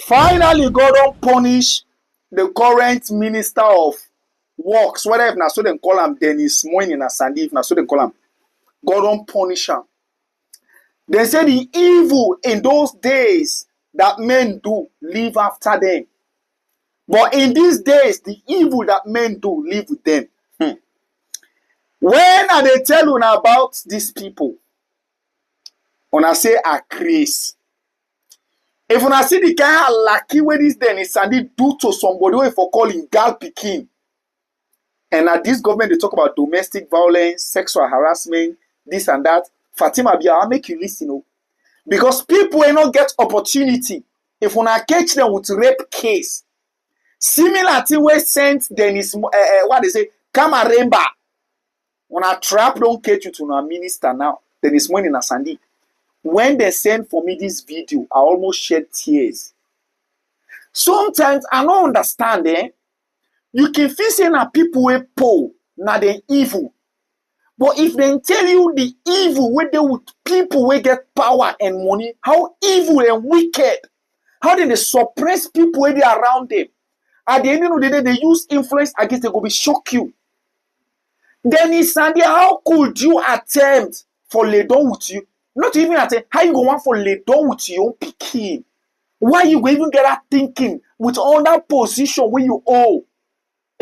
Finally, God don't punish the current minister of works, whether if na so dem call am Dennis Moine na Sandy, if na so dem call am, God don't punish am. They say the evil in those days that men do live after them. But in these days, the evil that men do live with them. When I dey tell una about these people, una say are crazy. If una see the kind of lucky wey this Dennis Sandy do to somebody wey for calling gal pikin, and at this government they talk about domestic violence, sexual harassment, this and that. Fatima Bia, I'll make you listen, oh. Because people will not get opportunity. If una catch them with rape case, similar to we sent Dennis, what they say, Kamaremba. Una trap don't catch you to a minister now. Dennis Moine na Sandy. When they send for me this video, I almost shed tears. Sometimes I don't understand, eh? You can feel saying that people will poor, na they evil. But if they tell you the evil where they with people will get power and money, how evil and wicked, how they suppress people where they are around them. At the end of the day, they use influence against them, go be shock you. Dennis Sandy, how could you attempt for lay down with you? Not even attempt, how you go want for lay down with your own pikin? Why you go even get that thinking with all that position where you owe?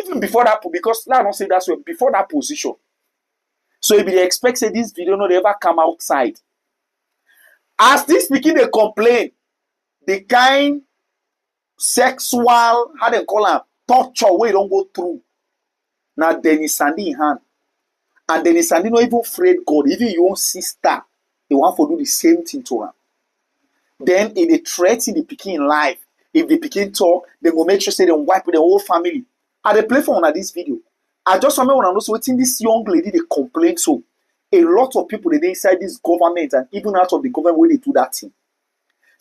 Even before that, because I don't say that's way, before that position. So if they expect say this video not ever come outside. As this pikin they complain, the kind sexual, how they call them, torture where you don't go through. Now Dennis Sandy in hand. And Dennis Sandy not even afraid God. Even your own sister, they want to do the same thing to her. Then if they threaten the pikin in life, if the pikin talk, they will make sure say they wipe the whole family. And they play for one of this video. I just remember when I was watching this young lady, they complain so. A lot of people they inside this government and even out of the government when they do that thing.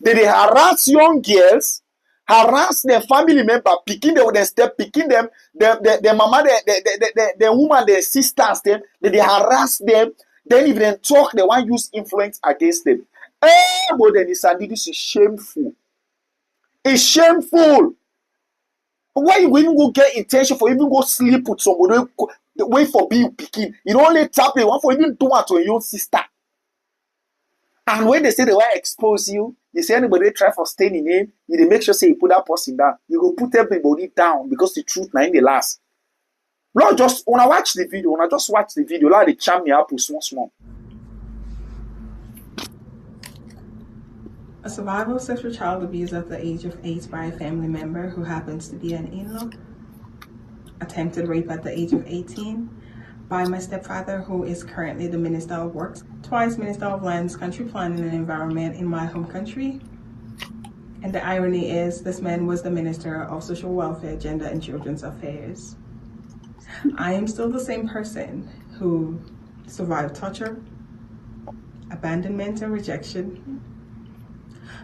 They harass young girls, harass their family member, picking them with their step, picking them, their mama, their woman, their sisters, them, they harass them. Then if they talk, they want to use influence against them. But then this is shameful. It's shameful. Why you even go get intention for even go sleep with somebody? Wait for being picking. You don't only tap it, one for even do it to your own sister. And when they say they want to expose you, they say anybody try for staying in name, you make sure say you put that person down. You go put everybody down because the truth now in the last. Lord, just when I watch the video, like they charm me up with small. A survivor of sexual child abuse at the age of 8 by a family member who happens to be an in-law. Attempted rape at the age of 18 by my stepfather, who is currently the Minister of Works, twice Minister of Lands, Country Planning and Environment in my home country. And the irony is, this man was the Minister of Social Welfare, Gender and Children's Affairs. I am still the same person who survived torture, abandonment and rejection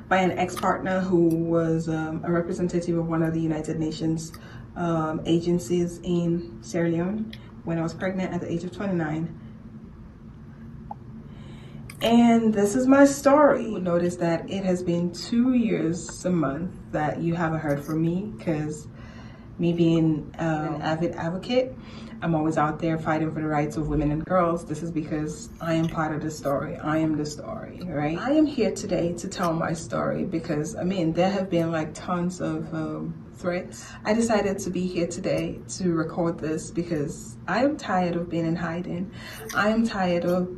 by an ex-partner who was a representative of one of the United Nations agencies in Sierra Leone when I was pregnant at the age of 29. And this is my story. You'll notice that it has been 2 years, a month, that you haven't heard from me, because me being an avid advocate, I'm always out there fighting for the rights of women and girls. This is because I am part of the story. I am the story, right? I am here today to tell my story because, I mean, there have been like tons of threats. I decided to be here today to record this because I am tired of being in hiding. I am tired of,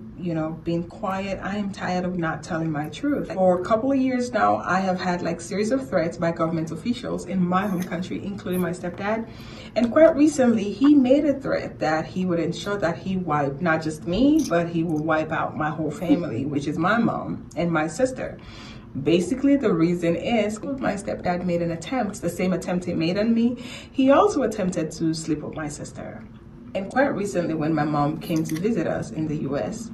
being quiet. I am tired of not telling my truth. For a couple of years now, I have had like series of threats by government officials in my home country, including my stepdad. And quite recently, he made a threat that he would ensure that he wiped not just me, but he will wipe out my whole family, which is my mom and my sister. Basically, the reason is my stepdad made an attempt, the same attempt he made on me. He also attempted to sleep with my sister. And quite recently, when my mom came to visit us in the US,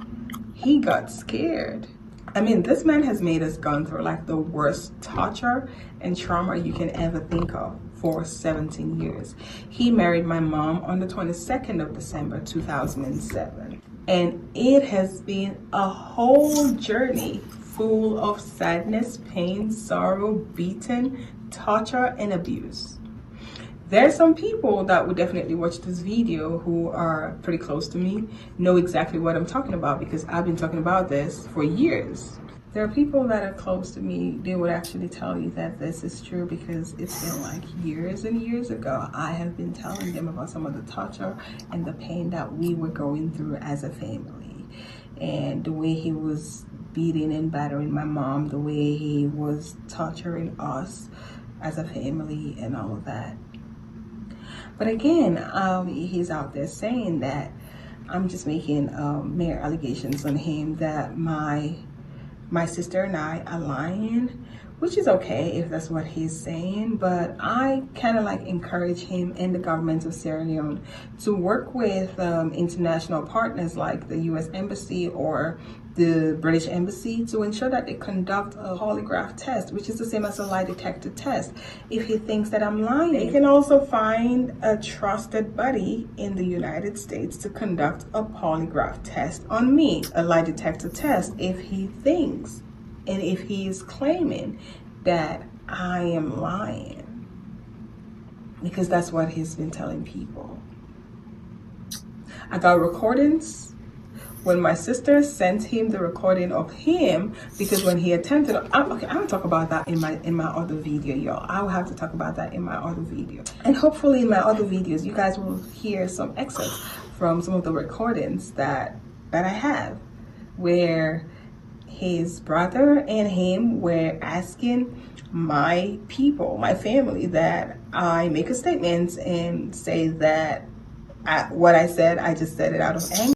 he got scared. I mean, this man has made us gone through like the worst torture and trauma you can ever think of for 17 years. He married my mom on the 22nd of December, 2007. And it has been a whole journey full of sadness, pain, sorrow, beaten, torture and abuse. There's some people that would definitely watch this video who are pretty close to me, know exactly what I'm talking about because I've been talking about this for years. There are people that are close to me, they would actually tell you that this is true because it's been like years and years ago. I have been telling them about some of the torture and the pain that we were going through as a family. And the way he was beating and battering my mom, the way he was torturing us as a family and all of that. But again, he's out there saying that I'm just making mere allegations on him that my sister and I are lying, which is okay if that's what he's saying, but I kind of like encourage him and the government of Sierra Leone to work with international partners like the US Embassy or the British Embassy to ensure that they conduct a polygraph test, which is the same as a lie detector test, if he thinks that I'm lying. They can also find a trusted buddy in the United States to conduct a polygraph test on me, a lie detector test, if he thinks and if he is claiming that I am lying, because that's what he's been telling people. I got recordings when my sister sent him the recording of him, because when he attempted, okay, I'm gonna talk about that in my other video, y'all. I will have to talk about that in my other video, and hopefully in my other videos you guys will hear some excerpts from some of the recordings that I have, where his brother and him were asking my people, my family, that I make a statement and say that what I said, I just said it out of anger.